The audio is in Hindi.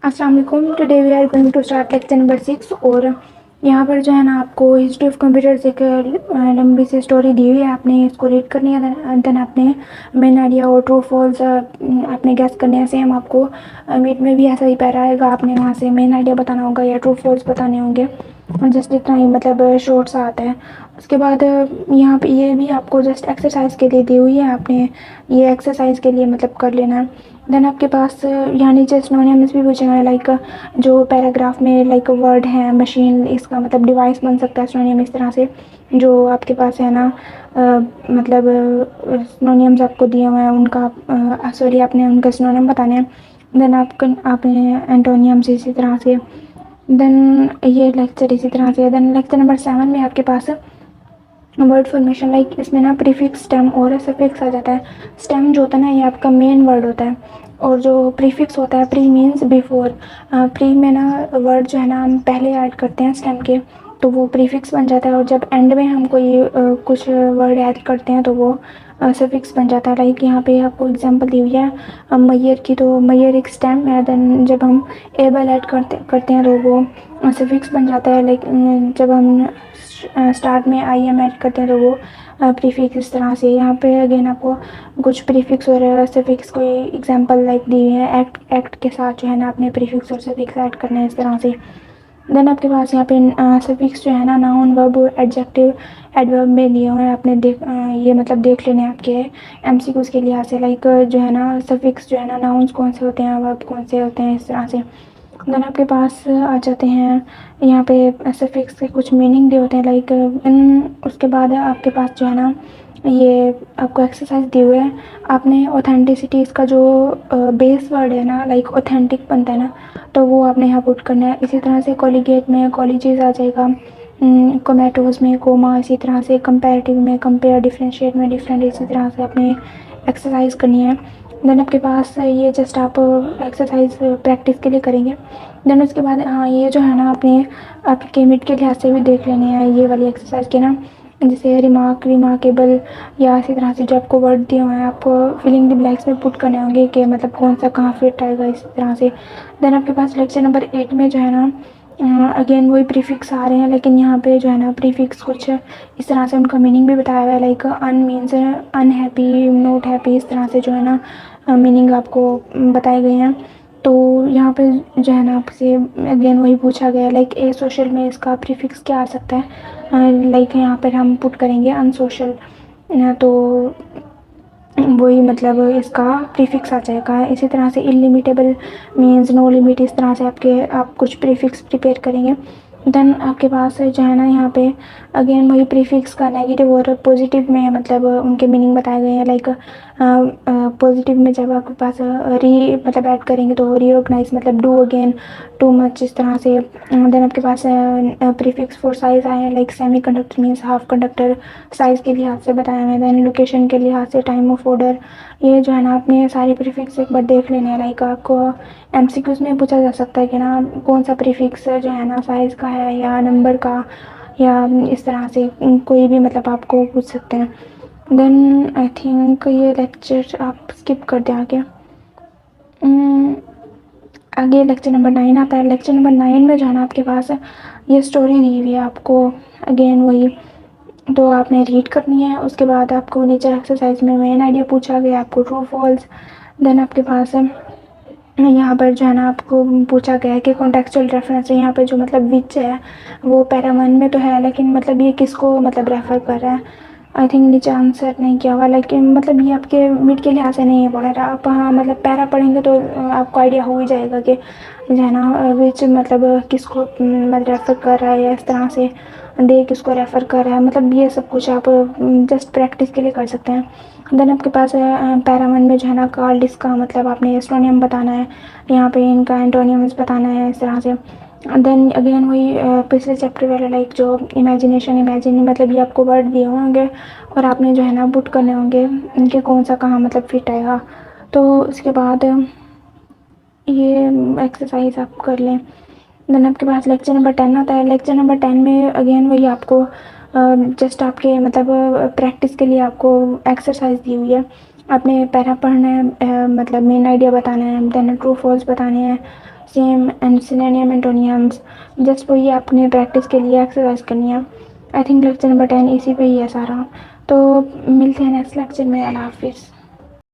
अस्सलाम वालेकुम। Today we are going to start lecture number 6। और यहाँ पर जो है ना आपको हिस्ट्री ऑफ कंप्यूटर्स एक लंबी सी स्टोरी दी हुई है, आपने इसको रीड करनी है। देन आपने मेन आइडिया और ट्रू फॉल्स आपने गैस करने हैं। सेम आपको मीट में भी ऐसा ही पैरा आएगा, आपने वहाँ से मेन आइडिया बताना होगा या ट्रू फॉल्स बताने होंगे। जस्ट इतना ही मतलब शॉर्ट सा आता है। उसके बाद यहाँ पे ये भी आपको जस्ट एक्सरसाइज के लिए दी हुई है, आपने ये एक्सरसाइज के लिए मतलब कर लेना है। देन आपके पास यहाँ नीचे सिनोनिम्स भी पूछे हुए, लाइक जो पैराग्राफ में लाइक वर्ड है मशीन, इसका मतलब डिवाइस बन सकता है सिनोनिम इस तरह से। जो आपके पास है ना मतलब सिनोनिम्स आपको दिए हुए हैं उनका सॉरी आपने उनका सिनोनिम बताने हैं। देन आपने एंटोनियम्स इसी तरह से। देन ये लेक्चर इसी तरह से। देन लेक्चर नंबर 7 में आपके पास वर्ड फॉर्मेशन, लाइक इसमें ना प्रीफिक्स स्टेम और सफिक्स आ जाता है। स्टेम जो होता है ना ये आपका मेन वर्ड होता है, और जो प्रीफिक्स होता है प्री मीन्स बिफोर। प्री में ना वर्ड जो है ना हम पहले ऐड करते हैं स्टेम के, तो वो प्रीफिक्स बन जाता है। और जब एंड में हम कोई कुछ वर्ड ऐड करते हैं तो वो सफिक्स बन जाता है। लाइक यहाँ पे आपको एग्जांपल दी हुई है मैयर की, तो मैयर एक स्टेम है। देन जब हम एबल ऐड करते हैं तो वो सफिक्स बन जाता है। लाइक जब हम स्टार्ट में आई एम ऐड करते हैं तो वो प्रीफिक्स इस तरह से। यहाँ पे अगेन आपको कुछ प्रीफिक्स और सफिक्स कोई एग्जांपल लाइक दी हुई है। एक्ट के साथ जो है ना अपने प्रीफिक्स और सफिक्स ऐड करने हैं इस तरह से। देन आपके पास यहाँ पे सफिक्स जो है ना नाउन वर्ब एडजेक्टिव एडवर्ब में लिए हुए हैं, आपने ये मतलब देख लेने हैं आपके एमसीक्यूज के लिहाज से। लाइक जो है ना सफिक्स जो है ना नाउन्स कौन से होते हैं, वर्ब कौन से होते हैं, इस तरह से। देन आपके पास आ जाते हैं यहाँ पे सफिक्स के कुछ मीनिंग दिए होते हैं, लाइक उसके बाद आपके पास जो है ना ये आपको एक्सरसाइज दिए हुए है। आपने ऑथेंटिसिटी, इसका जो बेस वर्ड है ना लाइक ऑथेंटिक बनता है ना, तो वो आपने यहाँ पुट करना है। इसी तरह से कॉलीगेट में कॉलेजेस आ जाएगा, कोमेटोज में कोमा, इसी तरह से कंपैरेटिव में कंपेयर, डिफरेंशिएट में डिफरेंट, इसी तरह से आपने एक्सरसाइज करनी है। देन आपके पास ये जस्ट आप एक्सरसाइज प्रैक्टिस के लिए करेंगे। देन उसके बाद हाँ ये जो है ना आपने आपके मिड के लिहाज से भी देख लेने हैं ये वाली एक्सरसाइज के ना, जैसे रिमार्क, रिमार्केबल, या इसी तरह से जो आपको वर्ड दिए हुए हैं आपको फिलिंग द ब्लैंक्स में पुट करने होंगे कि मतलब कौन सा कहाँ फिट आएगा, इस तरह से। देन आपके पास लेक्चर नंबर 8 में जो है ना अगेन वही प्रीफिक्स आ रहे हैं, लेकिन यहाँ पे जो है ना प्रीफिक्स कुछ इस तरह से उनका मीनिंग भी बताया हुआ है। Like un means unhappy, not happy, इस तरह से जो है ना मीनिंग आपको बताए गए हैं। तो यहाँ पे जो है ना आपसे अगेन वही पूछा गया, लाइक ए सोशल में इसका प्रीफिक्स क्या आ सकता है। लाइक यहाँ पर हम पुट करेंगे अनसोशल, तो वही मतलब इसका प्रीफिक्स आ जाएगा। इसी तरह से इलिमिटेबल मीन्स नो लिमिट, इस तरह से आप कुछ प्रीफिक्स प्रिपेयर करेंगे। देन आपके पास जो है ना यहाँ पे अगेन वही प्रीफिक्स का नेगेटिव और पॉजिटिव में मतलब उनके मीनिंग बताए गए हैं। लाइक पॉजिटिव में जब आपके पास री मतलब ऐड करेंगे तो रीऑर्गेनाइज मतलब डू अगेन, टू मच, इस तरह से। देन आपके पास प्रीफिक्स फॉर साइज आए हैं, like semi conductor means half conductor, size के लिहाज से बताया है। देन लोकेशन के लिहाज से टाइम ऑफ ऑर्डर। ये जो है ना आपने सारी प्रीफिक्स एक बार देख लेने हैं। लाइक आपको एमसीक्यूज में पूछा जा सकता है कि ना कौन सा प्रीफिक्स जो है ना साइज़ का है या नंबर का, या इस तरह से कोई भी मतलब आपको पूछ सकते हैं। देन आई थिंक ये लेक्चर आप स्किप कर दें आगे। आगे लेक्चर नंबर 9 आता है। लेक्चर नंबर 9 में जाना आपके पास ये स्टोरी दी हुई है आपको, अगेन वही तो आपने रीड करनी है। उसके बाद आपको नीचे एक्सरसाइज में मेन आइडिया पूछा गया, आपको ट्रू फॉल्स। देन आपके पास यहाँ पर जो है ना आपको पूछा गया है कि कॉन्टेक्चुअल रेफरेंस, यहाँ पे जो मतलब विच है वो पैरा 1 में तो है, लेकिन मतलब ये किसको मतलब रेफ़र कर रहा है। आई थिंक नीचे आंसर नहीं किया हुआ, लेकिन मतलब ये आपके मिड के लिहाज से नहीं है पढ़ा रहा आप। हाँ मतलब पैरा पढ़ेंगे तो आपको आइडिया हो ही जाएगा कि जो है ना विच मतलब किसको मतलब रेफ़र कर रहा है, या इस तरह से दे किसको रेफ़र कर रहा है। मतलब ये सब कुछ आप जस्ट प्रैक्टिस के लिए कर सकते हैं। देन आपके पास पैरा 1 में जो है ना कार्डिस का मतलब आपने एस्ट्रोनियम बताना है, यहाँ पे इनका एंटोनियम्स बताना है, इस तरह से। देन अगेन वही पिछले चैप्टर वाला लाइक जो इमेजिन मतलब ये आपको वर्ड दिए होंगे और आपने जो है ना पुट करने होंगे इनके कौन सा कहाँ मतलब फिट आएगा। तो उसके बाद ये एक्सरसाइज आप कर लें। देन आपके पास लेक्चर नंबर 10 आता है। लेक्चर नंबर 10 में अगेन वही आपको जस्ट आपके मतलब प्रैक्टिस के लिए आपको एक्सरसाइज दी हुई है। आपने पैरा पढ़ना है, मतलब मेन आइडिया बताना है, देन ट्रू फॉल्स बताने हैं, सेम एंड सिलेनियम एंटोनियम्स, जस्ट वही आपने प्रैक्टिस के लिए एक्सरसाइज करनी है। आई थिंक लेक्चर नंबर 10 इसी पे ही है सारा। तो मिलते हैं नेक्स्ट लेक्चर में। अल्लाह हाफिज़।